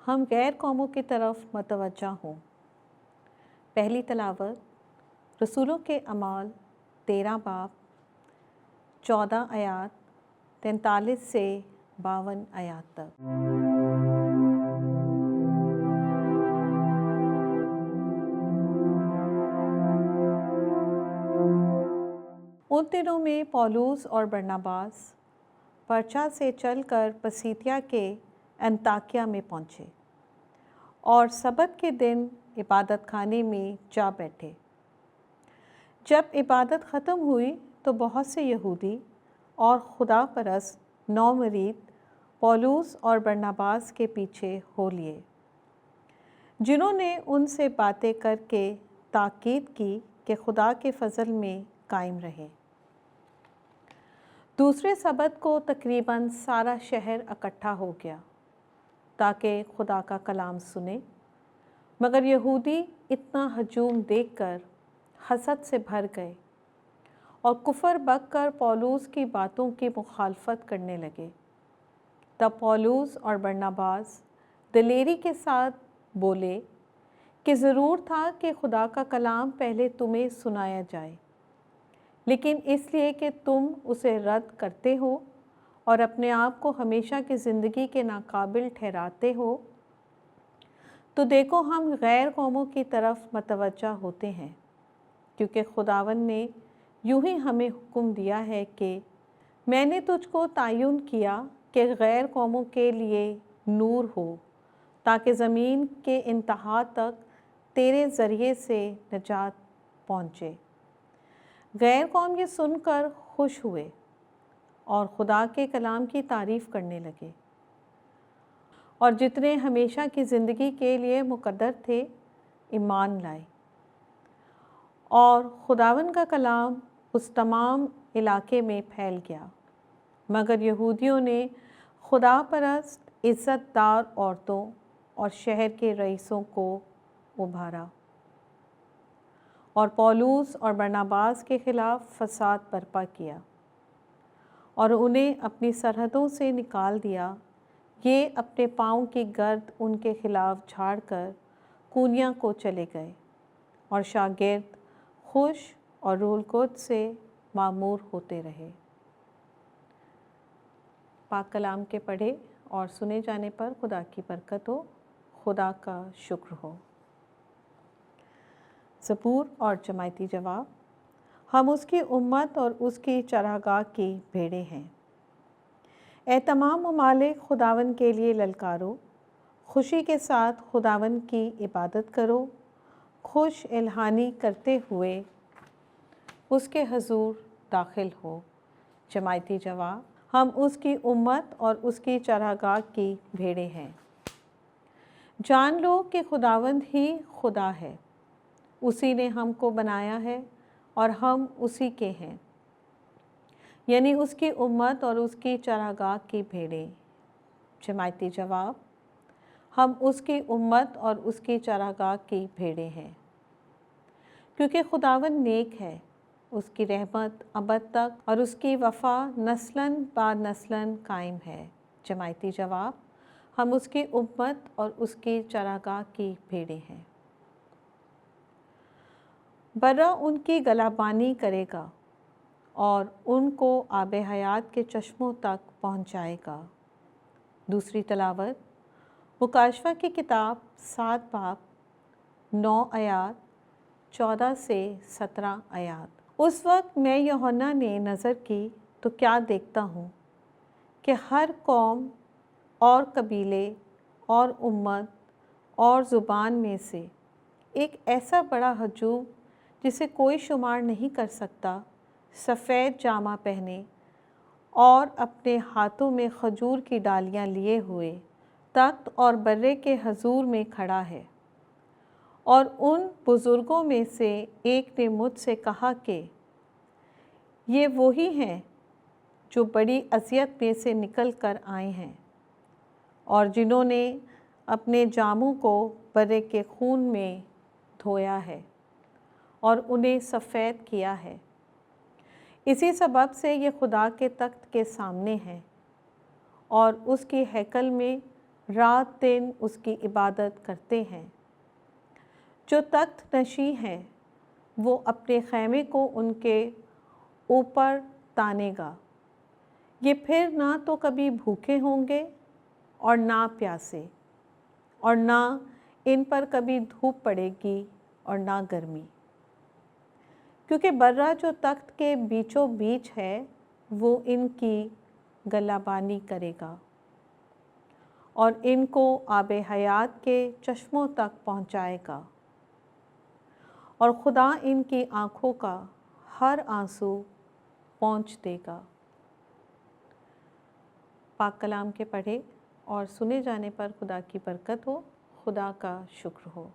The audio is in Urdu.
ہم غیر قوموں کی طرف متوجہ ہوں۔ پہلی تلاوت رسولوں کے اعمال 13 باب 14 آیات 43 سے 52 آیات تک۔ ان دنوں میں پولس اور برناباس پرچا سے چل کر پسیدیا کے انطاکیہ میں پہنچے اور سبت کے دن عبادت خانے میں جا بیٹھے۔ جب عبادت ختم ہوئی تو بہت سے یہودی اور خدا پرست نومرید پولس اور برناباس کے پیچھے ہو لیے، جنہوں نے ان سے باتیں کر کے تاکید کی کہ خدا کے فضل میں قائم رہے۔ دوسرے سبت کو تقریباً سارا شہر اکٹھا ہو گیا تاکہ خدا کا کلام سنے، مگر یہودی اتنا ہجوم دیکھ کر حسد سے بھر گئے اور کفر بک کر پولس کی باتوں کی مخالفت کرنے لگے۔ تب پولس اور برناباس دلیری کے ساتھ بولے کہ ضرور تھا کہ خدا کا کلام پہلے تمہیں سنایا جائے، لیکن اس لیے کہ تم اسے رد کرتے ہو اور اپنے آپ کو ہمیشہ کی زندگی کے ناقابل ٹھہراتے ہو، تو دیکھو ہم غیر قوموں کی طرف متوجہ ہوتے ہیں، کیونکہ خداوند نے یوں ہی ہمیں حکم دیا ہے کہ میں نے تجھ کو تعین کیا کہ غیر قوموں کے لیے نور ہو، تاکہ زمین کے انتہا تک تیرے ذریعے سے نجات پہنچے۔ غیر قوم یہ سن کر خوش ہوئے اور خدا کے کلام کی تعریف کرنے لگے، اور جتنے ہمیشہ کی زندگی کے لیے مقرر تھے ایمان لائے، اور خداوند کا کلام اس تمام علاقے میں پھیل گیا۔ مگر یہودیوں نے خدا پرست عزت دار عورتوں اور شہر کے رئیسوں کو ابھارا اور پولس اور برناباس کے خلاف فساد برپا کیا اور انہیں اپنی سرحدوں سے نکال دیا۔ یہ اپنے پاؤں کی گرد ان کے خلاف جھاڑ کر کونیا کو چلے گئے، اور شاگرد خوش اور روح القدس سے معمور ہوتے رہے۔ پاک کلام کے پڑھے اور سنے جانے پر خدا کی برکت ہو، خدا کا شکر ہو۔ زبور اور جماعتی جواب۔ ہم اس کی امت اور اس کی چراگاہ کی بھیڑیں ہیں۔ اے تمام ممالک، خداوند کے لیے للکارو، خوشی کے ساتھ خداوند کی عبادت کرو، خوش الحانی کرتے ہوئے اس کے حضور داخل ہو۔ جماعتی جواب۔ ہم اس کی امت اور اس کی چراگاہ کی بھیڑیں ہیں۔ جان لو کہ خداوند ہی خدا ہے، اسی نے ہم کو بنایا ہے اور ہم اسی کے ہیں، یعنی اس کی امت اور اس کی چراگاہ کی بھیڑیں۔ جماعتی جواب۔ ہم اس کی امت اور اس کی چراگاہ کی بھیڑیں ہیں، کیونکہ خداوند نیک ہے، اس کی رحمت ابد تک اور اس کی وفا نسلاً بعد نسلاً قائم ہے۔ جماعتی جواب۔ ہم اس کی امت اور اس کی چراگاہ کی بھیڑیں ہیں۔ برہ ان کی گلابانی کرے گا اور ان کو آب حیات کے چشموں تک پہنچائے گا۔ دوسری تلاوت مکاشفہ کی کتاب 7 باب 9 آیات 14 سے 17 آیات۔ اس وقت میں یوحنا نے نظر کی تو کیا دیکھتا ہوں کہ ہر قوم اور قبیلے اور امت اور زبان میں سے ایک ایسا بڑا ہجوم جسے کوئی شمار نہیں کر سکتا، سفید جامہ پہنے اور اپنے ہاتھوں میں کھجور کی ڈالیاں لیے ہوئے تخت اور برے کے حضور میں کھڑا ہے۔ اور ان بزرگوں میں سے ایک نے مجھ سے کہا کہ یہ وہی ہیں جو بڑی اذیت میں سے نکل کر آئے ہیں اور جنہوں نے اپنے جاموں کو برے کے خون میں دھویا ہے اور انہیں سفید کیا ہے۔ اسی سبب سے یہ خدا کے تخت کے سامنے ہے اور اس کی ہیکل میں رات دن اس کی عبادت کرتے ہیں۔ جو تخت نشین ہے وہ اپنے خیمے کو ان کے اوپر تانے گا۔ یہ پھر نہ تو کبھی بھوکے ہوں گے اور نہ پیاسے، اور نہ ان پر کبھی دھوپ پڑے گی اور نہ گرمی، کیونکہ برہ جو تخت کے بیچوں بیچ ہے وہ ان کی گلابانی کرے گا اور ان کو آب حیات کے چشموں تک پہنچائے گا، اور خدا ان کی آنکھوں کا ہر آنسو پونچھ دے گا۔ پاک کلام کے پڑھے اور سنے جانے پر خدا کی برکت ہو، خدا کا شکر ہو۔